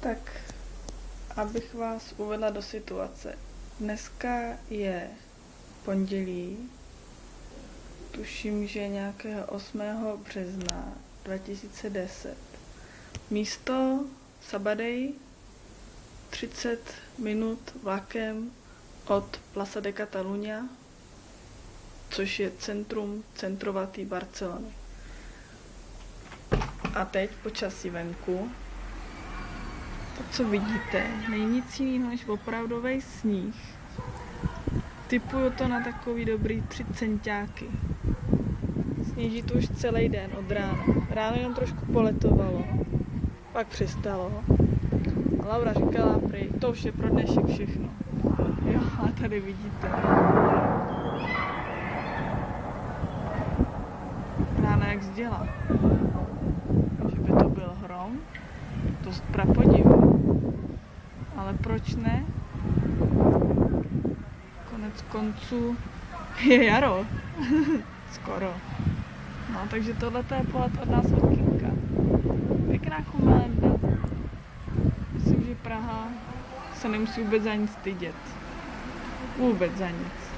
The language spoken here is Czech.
Tak, abych vás uvedla do situace. Dneska je pondělí, tuším, že nějakého 8. března 2010. Místo Sabadell 30 minut vlakem od Plaça de Catalunya, což je centrovatý Barcelony. A teď počasí venku. To, co vidíte, není nic jiného než opravdový sníh. Typuju to na takový dobrý 3 centiáky. Sněží tu už celý den od rána. Ráno jenom trošku poletovalo, pak přestalo. A Laura říkala prý, to už je pro dnešek všechno. Jo, a tady vidíte. Rána jak zděla. Že by to byl hrom, to prapodivu. Ale proč ne? Konec konců je jaro. Skoro. No, takže tohle je pohled od nás od Kinka. Pěkná chumelenda. Myslím, že Praha se nemusí vůbec za nic stydět. Vůbec za nic.